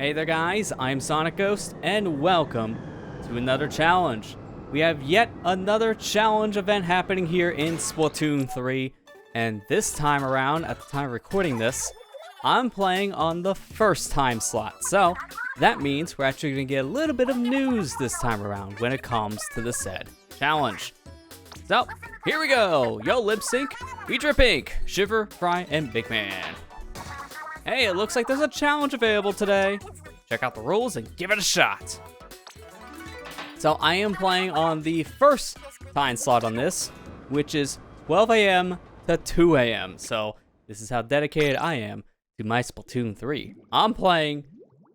Hey there guys, I'm SonicGhost, and welcome to another challenge. We have yet another challenge event happening here in Splatoon 3, and this time around, at the time of recording this, I'm playing on the first time slot. So, that means we're actually going to get a little bit of news this time around when it comes to the said challenge. So, here we go! Yo Lip Sync, we Drip Ink, Shiver, Fry, and Big Man. Hey, it looks like there's a challenge available today. Check out the rules and give it a shot. So I am playing on the first time slot on this, which is 12 a.m. to 2 a.m. So this is how dedicated I am to my Splatoon 3. I'm playing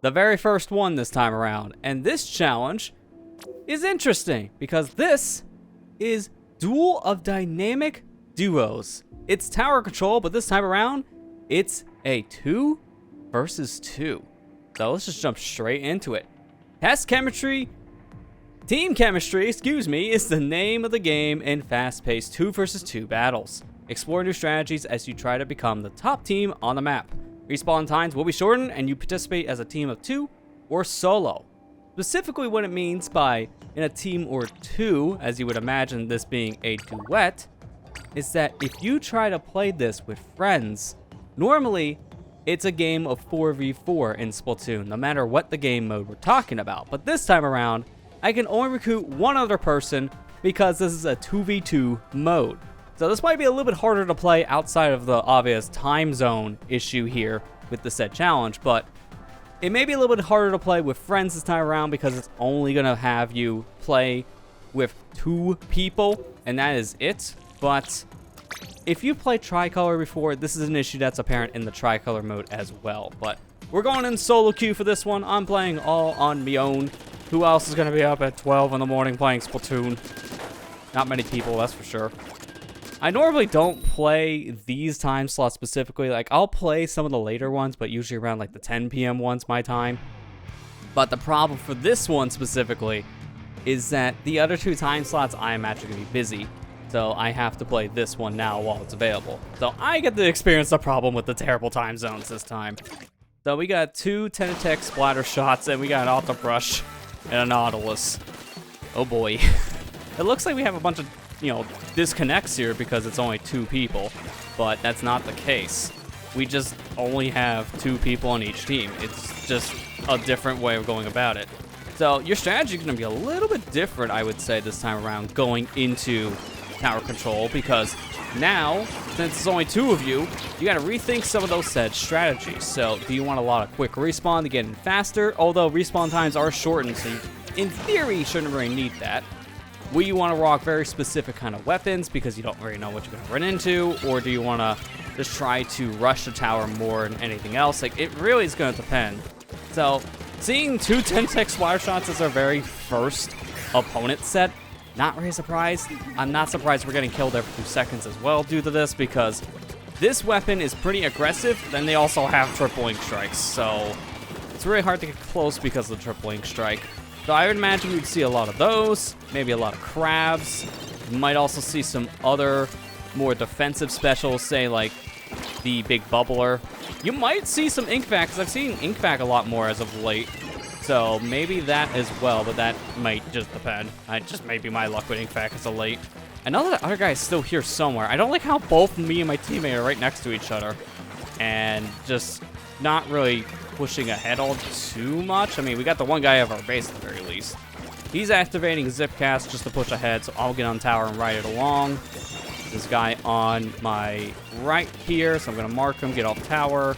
the very first one this time around, and this challenge is interesting because this is Duel of Dynamic Duos. It's tower control, but this time around, it's a 2 versus 2. So let's just jump straight into it. Team chemistry, is the name of the game in fast-paced 2 versus 2 battles. Explore new strategies as you try to become the top team on the map. Respawn times will be shortened and you participate as a team of 2 or solo. Specifically what it means by in a team or 2, as you would imagine this being a duet, is that if you try to play this with friends, normally, it's a game of 4v4 in Splatoon, no matter what the game mode we're talking about. But this time around, I can only recruit one other person because this is a 2v2 mode. So this might be a little bit harder to play outside of the obvious time zone issue here with the said challenge, but it may be a little bit harder to play with friends this time around because it's only going to have you play with 2 people, and that is it. But if you played Tricolor before, this is an issue that's apparent in the Tricolor mode as well. But we're going in solo queue for this one. I'm playing all on my own. Who else is going to be up at 12 in the morning playing Splatoon? Not many people, that's for sure. I normally don't play these time slots specifically. Like, I'll play some of the later ones, but usually around like the 10 p.m. ones my time. But the problem for this one specifically is that the other 2 time slots I am actually going to be busy. So I have to play this one now while it's available. So I get to experience the problem with the terrible time zones this time. So we got 2 Tenatech splatter shots, and we got an Alta Brush and a Nautilus. Oh boy. It looks like we have a bunch of, disconnects here because it's only 2 people. But that's not the case. We just only have 2 people on each team. It's just a different way of going about it. So your strategy is going to be a little bit different, I would say, this time around going into tower control, because now, since it's only 2 of you, you got to rethink some of those said strategies. So do you want a lot of quick respawn to get in faster? Although respawn times are shortened, so you, in theory, shouldn't really need that. Will you want to rock very specific kind of weapons because you don't really know what you're going to run into? Or do you want to just try to rush the tower more than anything else? Like, it really is going to depend. So seeing 2 10-tech splatter shots as our very first opponent set, not really surprised. I'm not surprised we're getting killed every 2 seconds as well due to this, because this weapon is pretty aggressive. Then they also have triple ink strikes, so it's really hard to get close because of the triple ink strike. So I would imagine we'd see a lot of those, maybe a lot of crabs. You might also see some other more defensive specials, say like the big bubbler. You might see some ink vac, because I've seen ink vac a lot more as of late. So maybe that as well, but that might just depend. It just may be my luck with ink vac as of late. I know that other guy is still here somewhere. I don't like how both me and my teammate are right next to each other. And just not really pushing ahead all too much. I mean, we got the one guy of our base at the very least. He's activating Zip Cast just to push ahead, so I'll get on tower and ride it along. This guy on my right here, so I'm going to mark him, get off tower.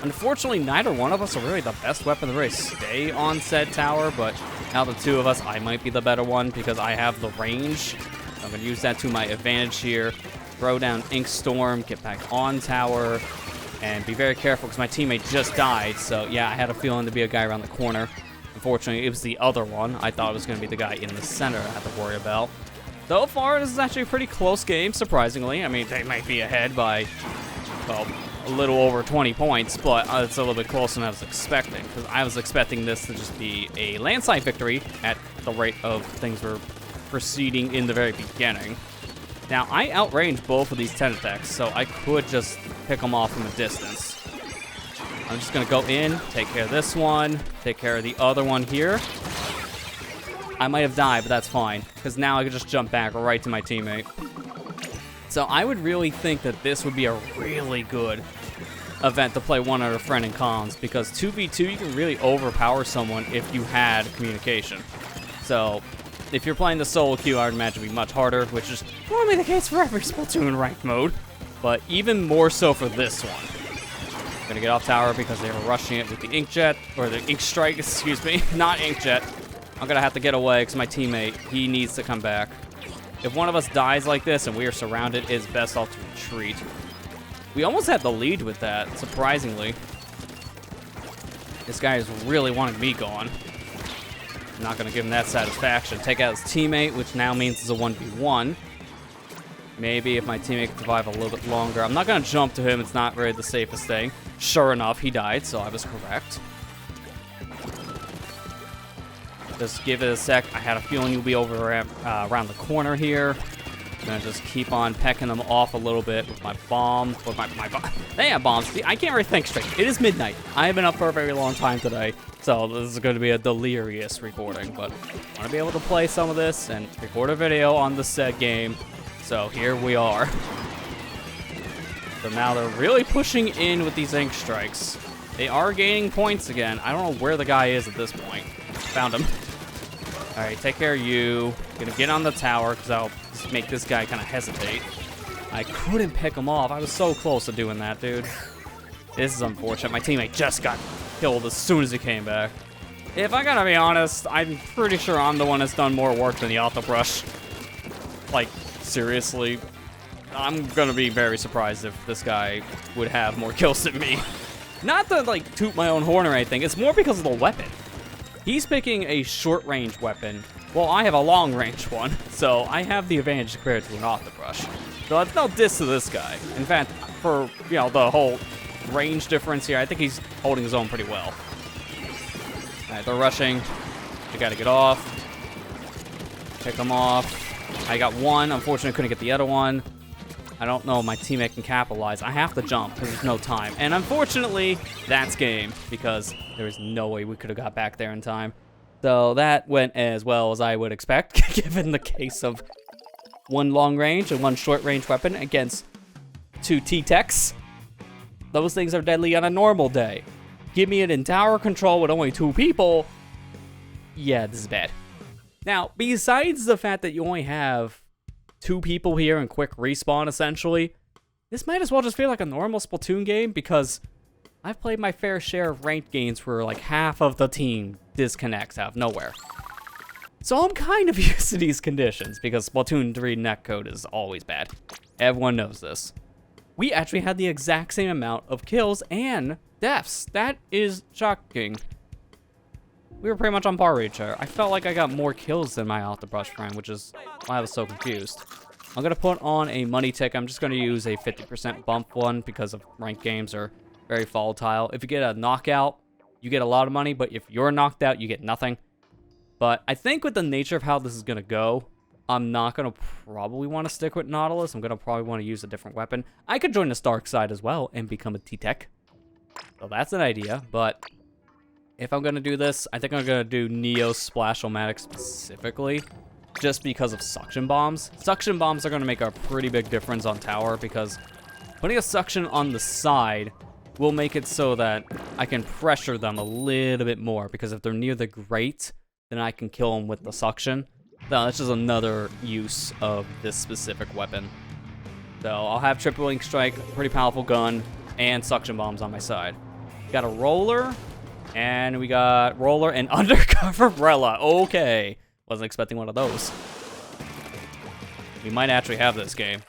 Unfortunately, neither one of us are really the best weapon to really stay on said tower, but out of the 2 of us, I might be the better one because I have the range. So I'm going to use that to my advantage here. Throw down Ink Storm, get back on tower, and be very careful because my teammate just died. So yeah, I had a feeling to be a guy around the corner. Unfortunately, it was the other one. I thought it was going to be the guy in the center I had to worry about. So far, this is actually a pretty close game, surprisingly. I mean, they might be ahead by, well, a little over 20 points, but it's a little bit closer than I was expecting, because I was expecting this to just be a landslide victory at the rate of things were proceeding in the very beginning. Now, I outrange both of these Tenatechs, so I could just pick them off from a distance. I'm just gonna go in, take care of this one, take care of the other one here. I might have died, but that's fine, because now I can just jump back right to my teammate. So I would really think that this would be a really good event to play one other friend in comms, because 2v2, you can really overpower someone if you had communication. So if you're playing the solo queue, I would imagine it'd be much harder, which is normally the case for every Splatoon ranked mode, but even more so for this one. I'm gonna get off tower because they were rushing it with the inkjet, or the ink strike, excuse me, not inkjet. I'm gonna have to get away because my teammate, he needs to come back. If one of us dies like this and we are surrounded, it's best off to retreat. We almost had the lead with that, surprisingly. This guy is really wanting me gone. I'm not gonna give him that satisfaction. Take out his teammate, which now means it's a 1v1. Maybe if my teammate can survive a little bit longer. I'm not gonna jump to him, it's not really the safest thing. Sure enough, he died, so I was correct. Just give it a sec. I had a feeling you'll be over around the corner here. I'm gonna just keep on pecking them off a little bit with my bomb. With my bomb. They have bombs. See, I can't really think straight. It is midnight. I have been up for a very long time today, so this is going to be a delirious recording. But I want to be able to play some of this and record a video on the said game. So here we are. So now they're really pushing in with these ink strikes. They are gaining points again. I don't know where the guy is at this point. Found him. All right, take care of you. Gonna get on the tower because I'll just make this guy kind of hesitate. I couldn't pick him off. I was so close to doing that, dude. This is unfortunate. My teammate just got killed as soon as he came back. If I gotta be honest, I'm pretty sure I'm the one that's done more work than the auto brush. Like, seriously, I'm gonna be very surprised if this guy would have more kills than me. Not to, like, toot my own horn or anything. It's more because of the weapon. He's picking a short-range weapon. Well, I have a long-range one, so I have the advantage compared to an auto-brush. So it's no diss to this guy. In fact, for, you know, the whole range difference here, I think he's holding his own pretty well. All right, they're rushing. I gotta get off. Pick them off. I got one. Unfortunately, I couldn't get the other one. I don't know if my teammate can capitalize. I have to jump because there's no time. And unfortunately, that's game because there is no way we could have got back there in time. So that went as well as I would expect, given the case of one long range and one short range weapon against two T-Techs. Those things are deadly on a normal day. Give me it in tower control with only two people. Yeah, this is bad. Now, besides the fact that you only have two people here in quick respawn, essentially, this might as well just feel like a normal Splatoon game because I've played my fair share of ranked games where like half of the team disconnects out of nowhere. So I'm kind of used to these conditions because Splatoon 3 netcode is always bad. Everyone knows this. We actually had the exact same amount of kills and deaths. That is shocking. We were pretty much on par with each other. I felt like I got more kills than my off-the-brush friend, which is why I was so confused. I'm going to put on a money tick. I'm just going to use a 50% bump one because of ranked games are very volatile. If you get a knockout, you get a lot of money, but if you're knocked out, you get nothing. But I think with the nature of how this is going to go, I'm not going to probably want to stick with Nautilus. I'm going to probably want to use a different weapon. I could join the Stark side as well and become a T-Tech. So that's an idea, but if I'm going to do this, I think I'm going to do Neo Splash-O-Matic specifically, just because of suction bombs. Suction bombs are going to make a pretty big difference on tower, because putting a suction on the side will make it so that I can pressure them a little bit more, because if they're near the grate, then I can kill them with the suction. No, that's just another use of this specific weapon. So I'll have triple ink strike, pretty powerful gun, and suction bombs on my side. Got a roller. And we got roller and undercover umbrella. Okay. Wasn't expecting one of those. We might actually have this game.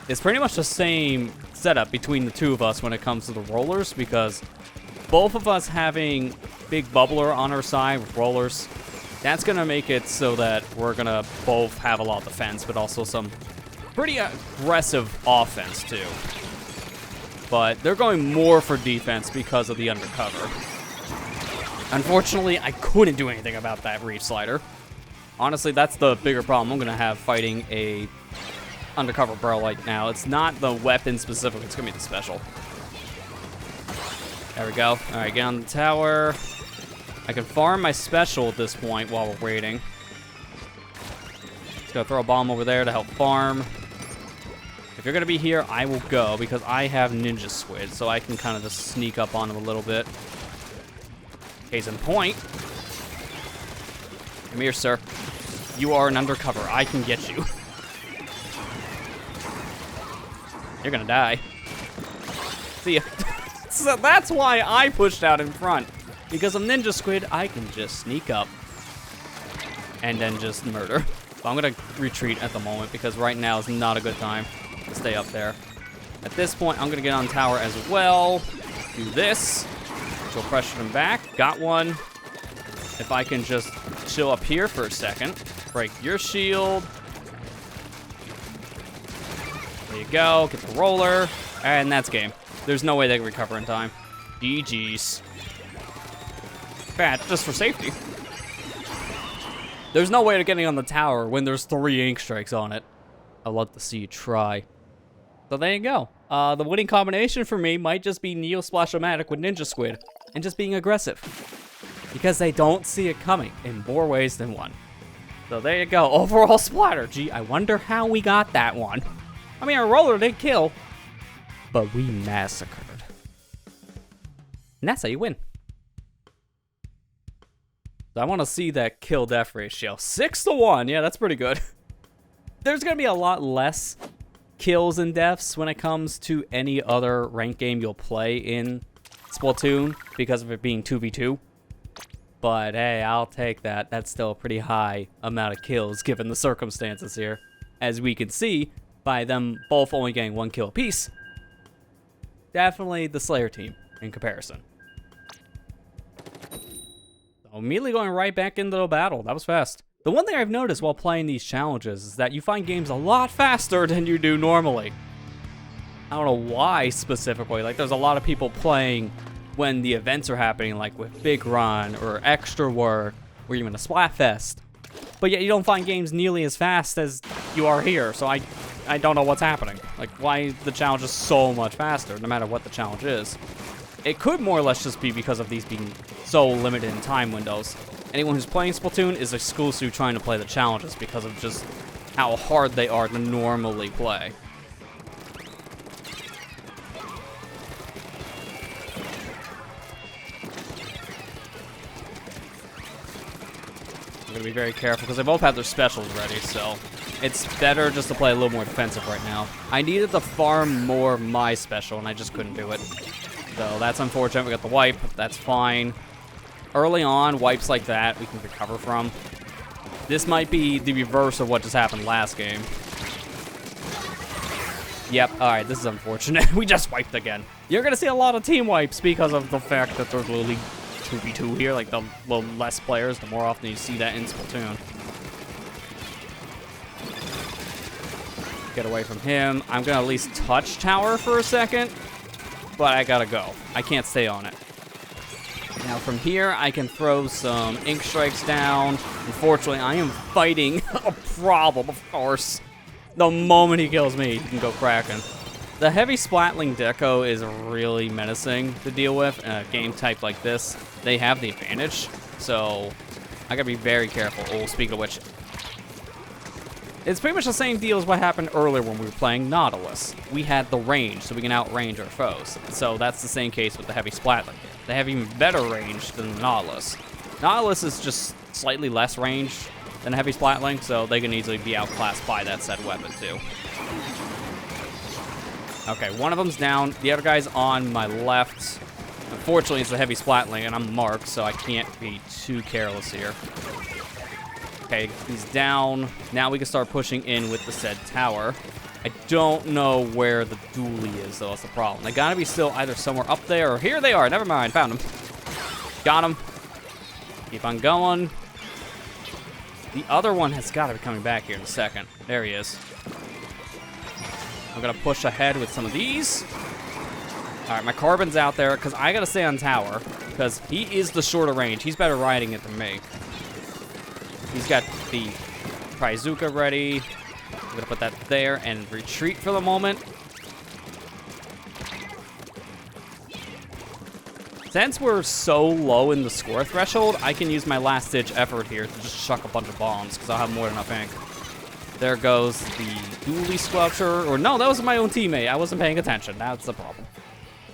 It's pretty much the same setup between the two of us when it comes to the rollers, because both of us having big bubbler on our side with rollers, that's going to make it so that we're going to both have a lot of defense, but also some pretty aggressive offense too. But they're going more for defense because of the undercover. Unfortunately, I couldn't do anything about that reach slider. Honestly, that's the bigger problem I'm going to have fighting a undercover bro right now. It's not the weapon specific, it's going to be the special. There we go. All right, get on the tower. I can farm my special at this point while we're waiting. Just gonna throw a bomb over there to help farm. If you're gonna be here, I will go because I have Ninja Squid, so I can kind of just sneak up on him a little bit. Case in point. Come here, sir. You are an undercover. I can get you. You're gonna die. See ya. So that's why I pushed out in front. Because of Ninja Squid, I can just sneak up and then just murder. So I'm gonna retreat at the moment because right now is not a good time to stay up there. At this point, I'm gonna get on tower as well. Do this, which will pressure them back. Got one. If I can just chill up here for a second. Break your shield. There you go, get the roller. And that's game. There's no way they can recover in time. GG's. Bad, just for safety. There's no way to getting on the tower when there's 3 ink strikes on it. I'd love to see you try. So there you go. The winning combination for me might just be Neo Splash-O-Matic with Ninja Squid and just being aggressive. Because they don't see it coming in more ways than one. So there you go. Overall splatter. Gee, I wonder how we got that one. I mean, our roller did kill, but we massacred. And that's how you win. So I want to see that kill-death ratio. 6-1. Yeah, that's pretty good. There's going to be a lot less kills and deaths when it comes to any other ranked game you'll play in Splatoon because of it being 2v2. But hey, I'll take that. That's still a pretty high amount of kills given the circumstances here. As we can see by them both only getting 1 kill apiece. Definitely the Slayer team in comparison. So immediately going right back into the battle. That was fast. The one thing I've noticed while playing these challenges is that you find games a lot faster than you do normally. I don't know why specifically. Like, there's a lot of people playing when the events are happening, like with Big Run or Extra Work or even a Splatfest. But yet you don't find games nearly as fast as you are here. So I don't know what's happening. Like, why the challenge is so much faster, no matter what the challenge is. It could more or less just be because of these being so limited in time windows. Anyone who's playing Splatoon is exclusively trying to play the challenges because of just how hard they are to normally play. I'm going to be very careful because they both have their specials ready, so it's better just to play a little more defensive right now. I needed to farm more of my special, and I just couldn't do it. So that's unfortunate. We got the wipe. That's fine. Early on, wipes like that we can recover from. This might be the reverse of what just happened last game. Yep, alright, this is unfortunate. We just wiped again. You're going to see a lot of team wipes because of the fact that there's literally 2v2 here. Like, the less players, the more often you see that in Splatoon. Get away from him. I'm going to at least touch tower for a second. But I gotta go. I can't stay on it. Now from here, I can throw some ink strikes down. Unfortunately, I am fighting a problem, of course. The moment he kills me, he can go cracking. The heavy splatling deco is really menacing to deal with in a game type like this. They have the advantage, so I gotta be very careful. Oh, speaking of which, it's pretty much the same deal as what happened earlier when we were playing Nautilus. We had the range, so we can outrange our foes. So that's the same case with the heavy splatling. They have even better range than the Nautilus. Nautilus is just slightly less range than heavy splatling, so they can easily be outclassed by that said weapon too. Okay, one of them's down. The other guy's on my left. Unfortunately, it's the heavy splatling, and I'm marked, so I can't be too careless here. Okay, he's down. Now we can start pushing in with the said tower. I don't know where the dually is, though. That's the problem. They gotta be still either somewhere up there, or here they are. Never mind. Found him. Got him. Keep on going. The other one has got to be coming back here in a second. There he is. I'm gonna push ahead with some of these. All right, my carbon's out there, because I gotta stay on tower, because he is the shorter range. He's better riding it than me. He's got the Pryzuka ready. I'm gonna put that there and retreat for the moment. Since we're so low in the score threshold, I can use my last-ditch effort here to just chuck a bunch of bombs, because I'll have more than enough ink. There goes the dually sculpture. Or no, that was my own teammate. I wasn't paying attention. That's the problem.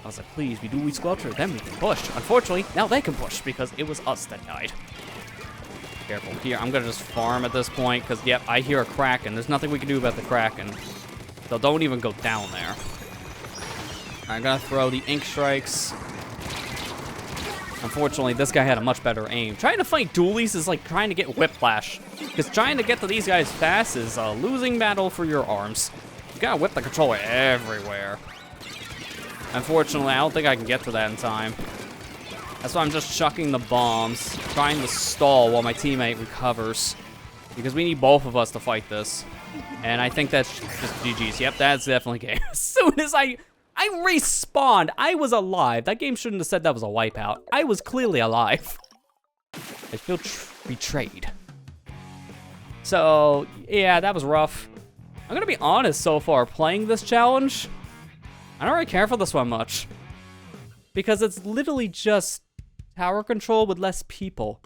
I was like, please, be dually sculpture, then we can push. Unfortunately, now they can push, because it was us that died. Careful here. I'm going to just farm at this point, because, yep, I hear a Kraken. There's nothing we can do about the Kraken. So don't even go down there. I'm going to throw the ink strikes. Unfortunately, this guy had a much better aim. Trying to fight dualies is like trying to get whiplash. Because trying to get to these guys fast is a losing battle for your arms. You gotta whip the controller everywhere. Unfortunately, I don't think I can get to that in time. That's why I'm just chucking the bombs, trying to stall while my teammate recovers. Because we need both of us to fight this. And I think that's just GG's. Yep, that's definitely game. As soon as I respawned. I was alive. That game shouldn't have said that was a wipeout. I was clearly alive. I feel betrayed. So, yeah, that was rough. I'm gonna be honest so far, playing this challenge, I don't really care for this one much. Because it's literally just tower control with less people.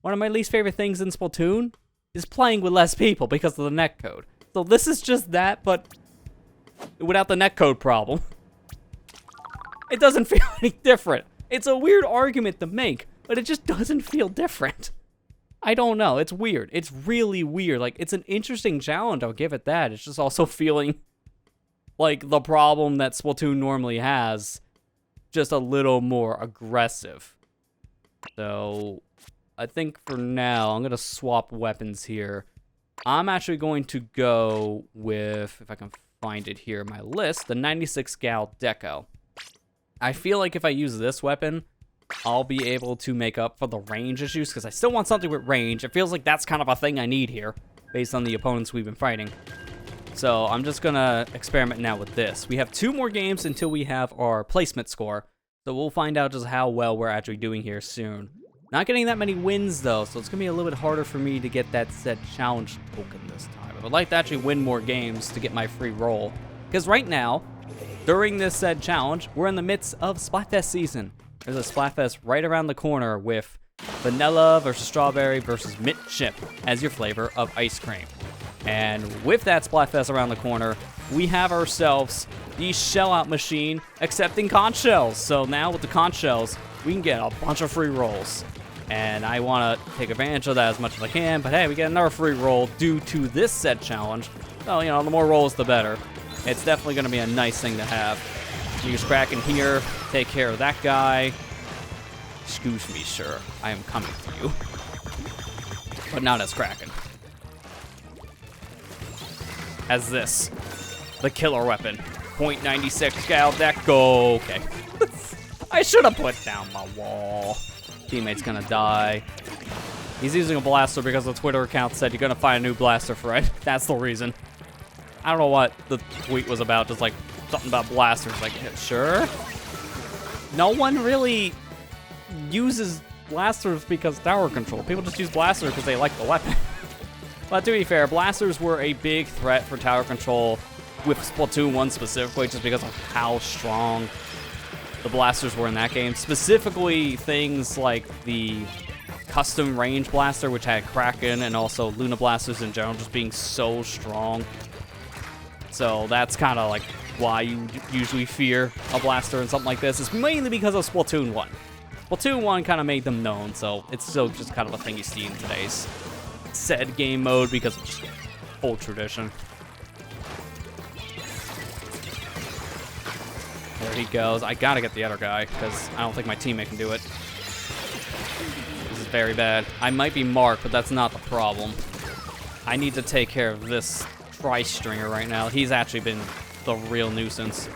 One of my least favorite things in Splatoon is playing with less people because of the netcode. So this is just that, but without the netcode problem. It doesn't feel any different. It's a weird argument to make, but it just doesn't feel different. I don't know. It's weird. It's really weird. Like, it's an interesting challenge. I'll give it that. It's just also feeling like the problem that Splatoon normally has, just a little more aggressive. So, I think for now, I'm going to swap weapons here. I'm actually going to go with, if I can find it here in my list, the 96 Gal Deco. I feel like if I use this weapon, I'll be able to make up for the range issues, because I still want something with range. It feels like that's kind of a thing I need here, based on the opponents we've been fighting. So I'm just going to experiment now with this. We have 2 more games until we have our placement score, so we'll find out just how well we're actually doing here soon. Not getting that many wins, though, so it's going to be a little bit harder for me to get that said challenge token this time. I would like to actually win more games to get my free roll. Because right now, during this said challenge, we're in the midst of Splatfest season. There's a Splatfest right around the corner with vanilla versus strawberry versus mint chip as your flavor of ice cream. And with that Splatfest around the corner, we have ourselves the shell-out machine accepting conch shells. So now with the conch shells, we can get a bunch of free rolls. And I want to take advantage of that as much as I can, but hey, we get another free roll due to this said challenge. So, you know, the more rolls, the better. It's definitely going to be a nice thing to have. Use Kraken here, take care of that guy. Excuse me, sir. I am coming for you. But not as Kraken. As this. The killer weapon. .96 Gal Deco. Okay. I should have put down my wall. Teammate's gonna die. He's using a blaster because the Twitter account said you're gonna find a new blaster for it. That's the reason. I don't know what the tweet was about, just like something about blasters. Like, yeah, sure. No one really uses blasters because tower control. People just use blasters because they like the weapon. But to be fair, blasters were a big threat for tower control with Splatoon 1 specifically, just because of how strong the blasters were in that game. Specifically, things like the custom range blaster, which had Kraken, and also Luna blasters in general just being so strong. So that's kind of like why you usually fear a blaster and something like this. It's mainly because of Splatoon 1. Splatoon 1 kind of made them known, so it's still just kind of a thing you see in today's said game mode because of just old tradition. There he goes. I gotta get the other guy because I don't think my teammate can do it. This is very bad. I might be marked, but that's not the problem. I need to take care of this tri-stringer right now. He's actually been the real nuisance.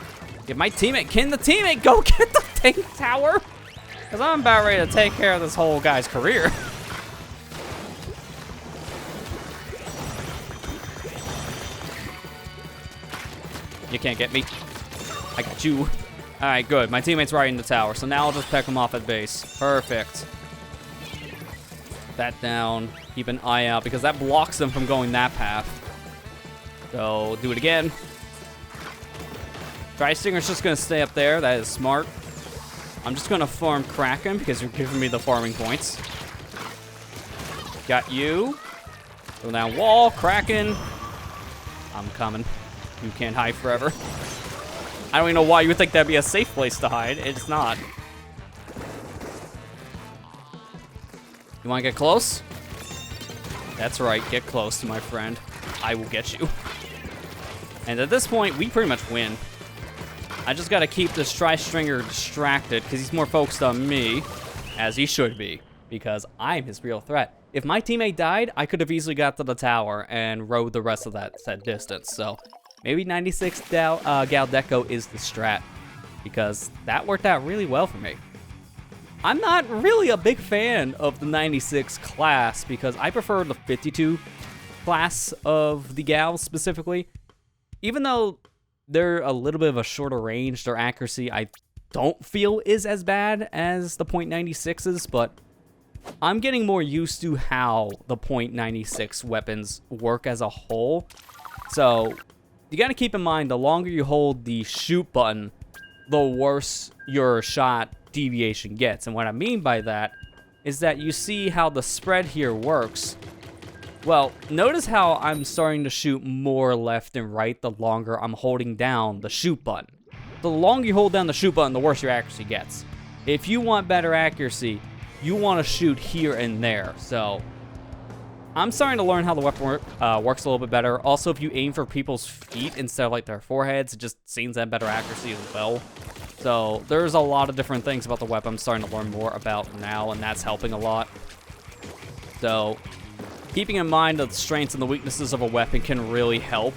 Get my teammate. Can the teammate go get the tank tower? Because I'm about ready to take care of this whole guy's career. You can't get me. I got you. Alright, good. My teammate's right in the tower, so now I'll just pick him off at base. Perfect. That down. Keep an eye out, because that blocks them from going that path. So, do it again. Tri-Stinger's just going to stay up there. That is smart. I'm just gonna farm Kraken because you're giving me the farming points. Got you. Go down wall, Kraken. I'm coming. You can't hide forever. I don't even know why you would think that'd be a safe place to hide. It's not. You wanna get close? That's right, get close, my friend. I will get you. And at this point, we pretty much win. I just gotta keep this Tri-Stringer distracted because he's more focused on me, as he should be, because I'm his real threat. If my teammate died, I could have easily got to the tower and rode the rest of that said distance. So maybe 96 Gal Deco is the strat, because that worked out really well for me. I'm not really a big fan of the 96 class because I prefer the 52 class of the Gals specifically. Even though they're a little bit of a shorter range, their accuracy I don't feel is as bad as the .96s, but I'm getting more used to how the .96 weapons work as a whole. So you gotta keep in mind, the longer you hold the shoot button, the worse your shot deviation gets. And what I mean by that is that you see how the spread here works. Well, notice how I'm starting to shoot more left and right the longer I'm holding down the shoot button. The longer you hold down the shoot button, the worse your accuracy gets. If you want better accuracy, you want to shoot here and there. So I'm starting to learn how the weapon works a little bit better. Also, if you aim for people's feet instead of like their foreheads, it just seems to have better accuracy as well. So there's a lot of different things about the weapon I'm starting to learn more about now, and that's helping a lot. So keeping in mind the strengths and the weaknesses of a weapon can really help.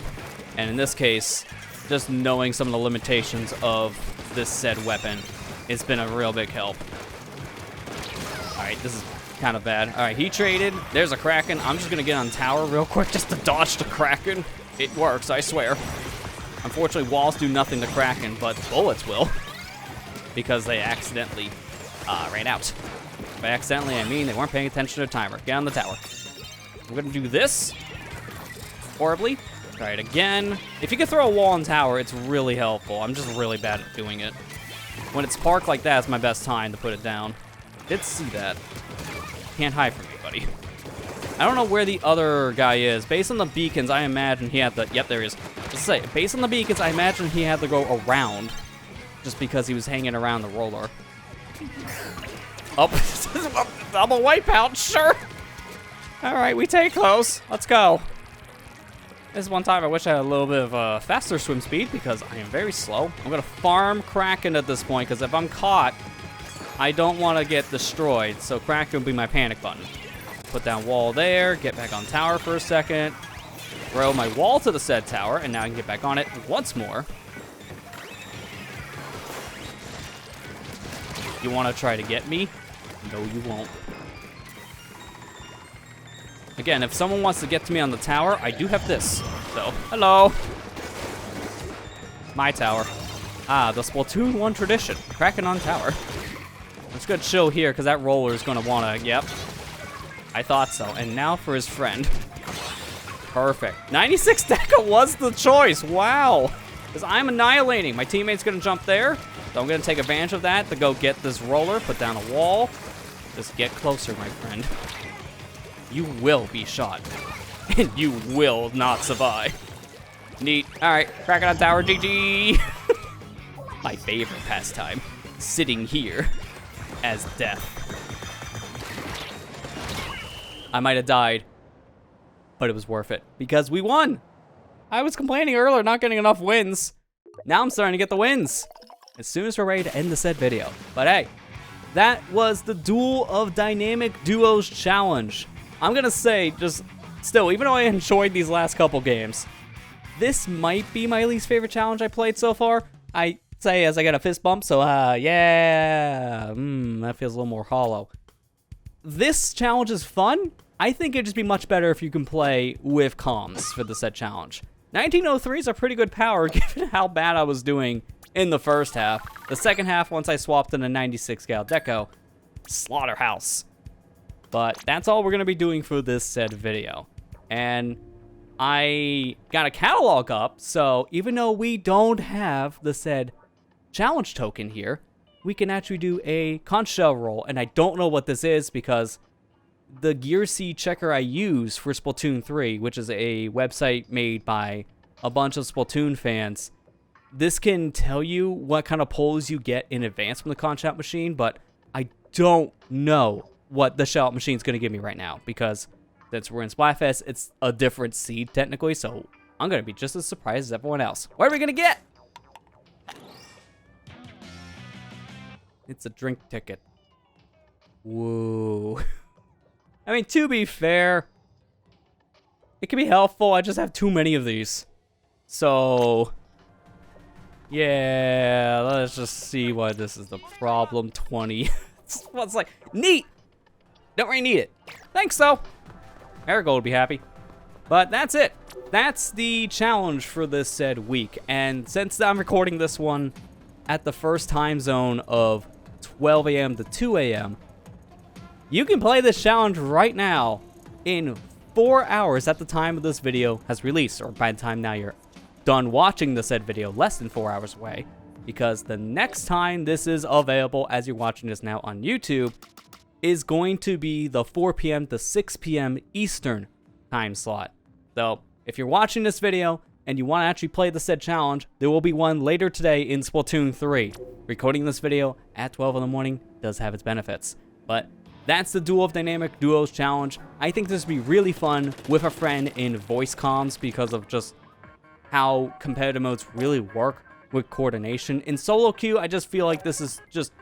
And in this case, just knowing some of the limitations of this said weapon, it's been a real big help. Alright, this is kind of bad. Alright, he traded. There's a Kraken. I'm just going to get on tower real quick just to dodge the Kraken. It works, I swear. Unfortunately, walls do nothing to Kraken, but bullets will. Because they accidentally ran out. By accidentally, I mean they weren't paying attention to the timer. Get on the tower. I'm going to do this. Horribly. All right, again. If you can throw a wall on tower, it's really helpful. I'm just really bad at doing it. When it's parked like that, it's my best time to put it down. Did see that. Can't hide from me, buddy. I don't know where the other guy is. Based on the beacons, I imagine he had to... Yep, there he is. Let's say, based on the beacons, I imagine he had to go around. Just because he was hanging around the roller. Oh, double wipeout, sure. All right, we take close. Let's go. This is one time I wish I had a little bit of a faster swim speed because I am very slow. I'm gonna farm Kraken at this point because if I'm caught, I don't want to get destroyed. So Kraken will be my panic button. Put down wall there, get back on tower for a second, throw my wall to the said tower, and now I can get back on it once more. You want to try to get me? No, you won't. Again, if someone wants to get to me on the tower, I do have this. So, hello. My tower. Ah, the Splatoon 1 tradition. Kraken on tower. Let's go chill here, because that roller is going to want to... Yep. I thought so. And now for his friend. Perfect. 96 Deca was the choice. Wow. Because I'm annihilating. My teammate's going to jump there. So I'm going to take advantage of that to go get this roller, put down a wall. Just get closer, my friend. You will be shot. And you will not survive. Neat. All right, Kraken on tower, GG. My favorite pastime. Sitting here as death. I might have died, but it was worth it because we won. I was complaining earlier not getting enough wins. Now I'm starting to get the wins. As soon as we're ready to end the said video. But hey, that was the Duel of Dynamic Duos challenge. I'm gonna say, just still, even though I enjoyed these last couple games, this might be my least favorite challenge I played so far. I say as I get a fist bump, so yeah, that feels a little more hollow. This challenge is fun. I think it'd just be much better if you can play with comms for the said challenge. 1903 is a pretty good power given how bad I was doing in the first half. The second half, once I swapped in a 96 Gal Deco, slaughterhouse. But that's all we're going to be doing for this said video. And I got a catalog up, so even though we don't have the said challenge token here, we can actually do a conch shell roll. And I don't know what this is because the Gear C checker I use for Splatoon 3, which is a website made by a bunch of Splatoon fans, this can tell you what kind of pulls you get in advance from the conch out machine, but I don't know what the shell out machine is going to give me right now because since we're in Splatfest, it's a different seed technically, so I'm going to be just as surprised as everyone else. What are we going to get? It's a drink ticket. Whoa. I mean, to be fair, it can be helpful. I just have too many of these. So, yeah, let's just see why this is the problem. 20. It's like, neat. Don't really need it. Thanks, though. Marigold would be happy. But that's it. That's the challenge for this said week. And since I'm recording this one at the first time zone of 12 a.m. to 2 a.m., you can play this challenge right now in 4 hours at the time of this video has released, or by the time now you're done watching the said video, less than 4 hours away, because the next time this is available as you're watching this now on YouTube is going to be the 4 p.m. to 6 p.m. Eastern time slot. So if you're watching this video and you want to actually play the said challenge, there will be one later today in Splatoon 3. Recording this video at 12 in the morning does have its benefits. But that's the Duel of Dynamic Duos challenge. I think this would be really fun with a friend in voice comms because of just how competitive modes really work with coordination. In solo queue, I just feel like this is just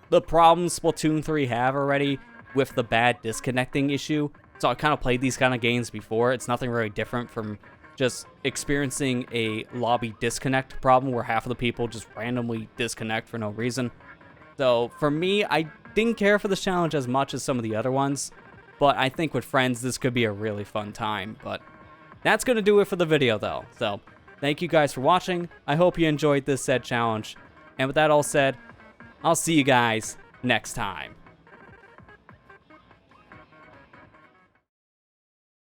the problems Splatoon 3 have already with the bad disconnecting issue. So I kind of played these kind of games before. It's nothing really different from just experiencing a lobby disconnect problem where half of the people just randomly disconnect for no reason. So for me, I didn't care for this challenge as much as some of the other ones, but I think with friends, this could be a really fun time. But that's going to do it for the video, though. So thank you guys for watching. I hope you enjoyed this said challenge. And with that all said, I'll see you guys next time.